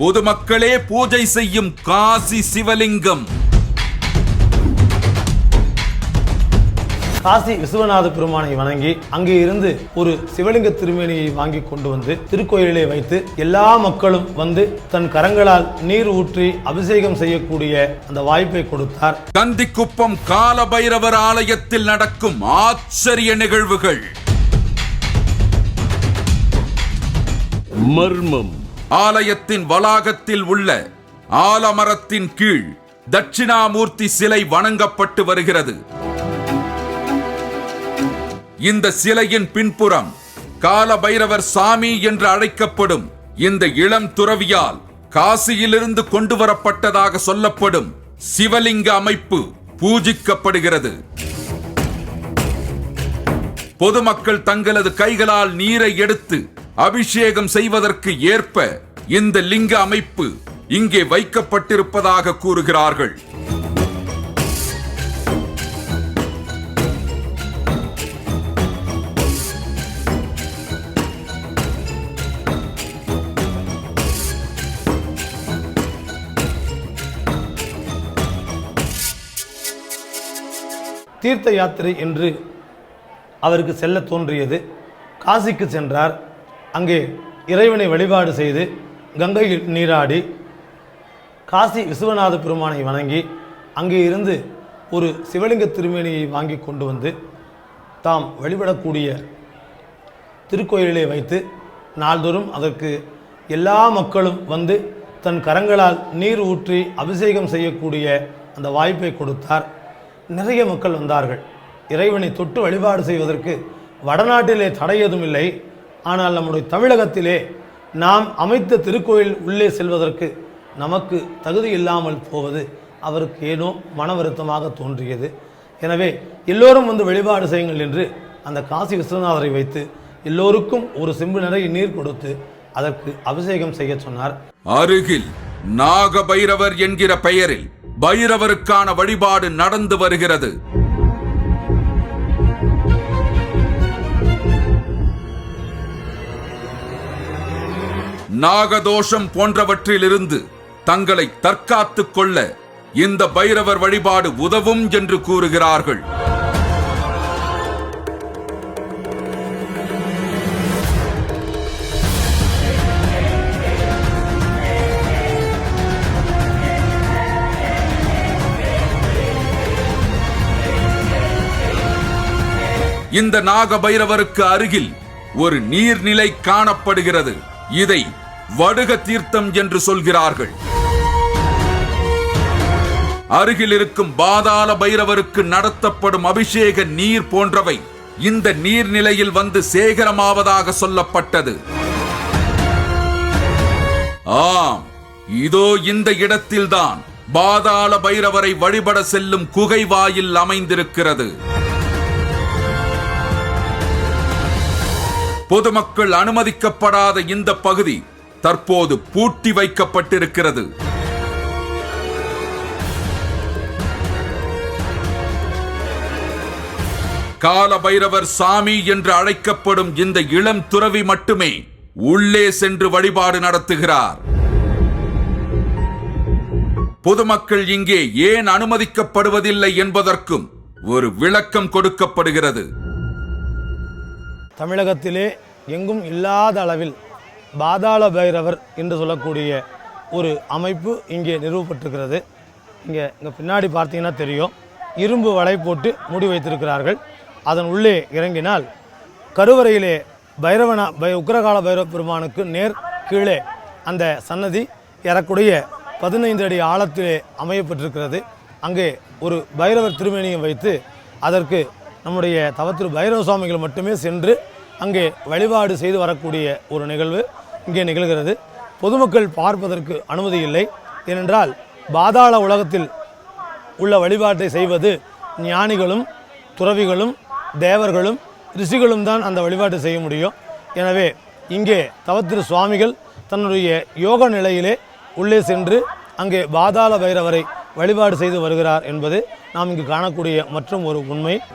பொதுமக்களே பூஜை செய்யும் காசி சிவலிங்கம். காசி விஸ்வநாத பெருமானை வணங்கி அங்கே இருந்து ஒரு சிவலிங்க திருமேனியை வாங்கி கொண்டு வந்து திருக்கோயிலே வைத்து எல்லா மக்களும் வந்து தன் கரங்களால் நீர் ஊற்றி அபிஷேகம் செய்யக்கூடிய அந்த வாய்ப்பை கொடுத்தார். கந்திக்குப்பம் கால பைரவர் ஆலயத்தில் நடக்கும் ஆச்சரிய நிகழ்வுகள். மர்மம். ஆலயத்தின் வளாகத்தில் உள்ள ஆலமரத்தின் கீழ் தட்சிணாமூர்த்தி சிலை வணங்கப்பட்டு வருகிறது. இந்த சிலையின் பின்புறம் கால பைரவர் சாமி என்று அழைக்கப்படும் இந்த இளம் துறவியால் காசியிலிருந்து கொண்டு வரப்பட்டதாக சொல்லப்படும் சிவலிங்க அமைப்பு பூஜிக்கப்படுகிறது. பொதுமக்கள் தங்களது கைகளால் நீரை எடுத்து அபிஷேகம் செய்வதற்கு ஏற்ப இந்த லிங்க அமைப்பு இங்கே வைக்கப்பட்டிருப்பதாக கூறுகிறார்கள். தீர்த்த யாத்திரை என்று அவருக்கு செல்ல தோன்றியது. காசிக்கு சென்றார். அங்கே இறைவனை வழிபாடு செய்து கங்கையில் நீராடி காசி விஸ்வநாத பெருமானை வணங்கி அங்கே இருந்து ஒரு சிவலிங்க திருமேனியை வாங்கி கொண்டு வந்து தாம் வழிபடக்கூடிய திருக்கோயிலே வைத்து நாள்தோறும் அதற்கு எல்லா மக்களும் வந்து தன் கரங்களால் நீர் ஊற்றி அபிஷேகம் செய்யக்கூடிய அந்த வாய்ப்பை கொடுத்தார். நிறைய மக்கள் வந்தார்கள். இறைவனை தொட்டு வழிபாடு செய்வதற்கு வடநாட்டிலே தடை எதுவும் இல்லை. ஆனால் நம்முடைய தமிழகத்திலே நாம் அமைத்த திருக்கோயில் உள்ளே செல்வதற்கு நமக்கு தகுதி இல்லாமல் போவது அவருக்கு ஏனோ மன வருத்தமாக தோன்றியது. எனவே எல்லோரும் வந்து வழிபாடு செய்யுங்கள் என்று அந்த காசி விஸ்வநாதரை வைத்து எல்லோருக்கும் ஒரு செம்பு நிறைய நீர் கொடுத்து அதற்கு அபிஷேகம் செய்ய சொன்னார். அருகில் நாக பைரவர் என்கிற பெயரில் பைரவருக்கான வழிபாடு நடந்து வருகிறது. நாகதோஷம் போன்றவற்றிலிருந்து தங்களை தற்காத்துக் கொள்ள இந்த பைரவர் வழிபாடு உதவும் என்று கூறுகிறார்கள். இந்த நாக பைரவருக்கு அருகில் ஒரு நீர்நிலை காணப்படுகிறது. இதை வடுக தீர்த்தம் என்று சொல்கிறார்கள். அருகில் இருக்கும் பாதாள பைரவருக்கு நடத்தப்படும் அபிஷேக நீர் போன்றவை இந்த நீர்நிலையில் வந்து சேகரமாவதாக சொல்லப்பட்டது. ஆம், இதோ இந்த இடத்தில்தான் பாதாள பைரவரை வழிபட செல்லும் குகை வாயில் அமைந்திருக்கிறது. பொதுமக்கள் அனுமதிக்கப்படாத இந்த பகுதி தற்போது பூட்டி வைக்கப்பட்டிருக்கிறது. கால பைரவர் சாமி என்று அழைக்கப்படும் இந்த இளம் துறவி மட்டுமே உள்ளே சென்று வழிபாடு நடத்துகிறார். பொதுமக்கள் இங்கே ஏன் அனுமதிக்கப்படுவதில்லை என்பதற்கும் ஒரு விளக்கம் கொடுக்கப்படுகிறது. தமிழகத்திலே எங்கும் இல்லாத அளவில் பாதாள பைரவர் என்று சொல்லக்கூடிய ஒரு அமைப்பு இங்கே நிறுவப்பட்டிருக்கிறது. இங்கே பின்னாடி பார்த்தீங்கன்னா தெரியும், இரும்பு வலை போட்டு மூடி வைத்திருக்கிறார்கள். அதன் உள்ளே இறங்கினால் கருவறையிலே உக்கிரகால பைரவ பெருமானுக்கு நேர் கீழே அந்த சன்னதி ஏறக்குடைய 15 அடி ஆழத்திலே அமையப்பட்டிருக்கிறது. அங்கே ஒரு பைரவர் திருமேனியை வைத்து அதற்கு நம்முடைய தவத்திரு பைரவ சுவாமிகள் மட்டுமே சென்று அங்கே வழிபாடு செய்து வரக்கூடிய ஒரு நிகழ்வு இங்கே நிகழ்கிறது. பொதுமக்கள் பார்ப்பதற்கு அனுமதி இல்லை. ஏனென்றால் பாதாள உலகத்தில் உள்ள வழிபாட்டை செய்வது ஞானிகளும் துறவிகளும் தேவர்களும் ரிஷிகளும் தான் அந்த வழிபாட்டை செய்ய முடியும். எனவே இங்கே தவத்திரு சுவாமிகள் தன்னுடைய யோக நிலையிலே உள்ளே சென்று அங்கே பாதாள பைரவரை வழிபாடு செய்து வருகிறார் என்பது நாம் இங்கு காணக்கூடிய மற்றும் ஒரு உண்மை.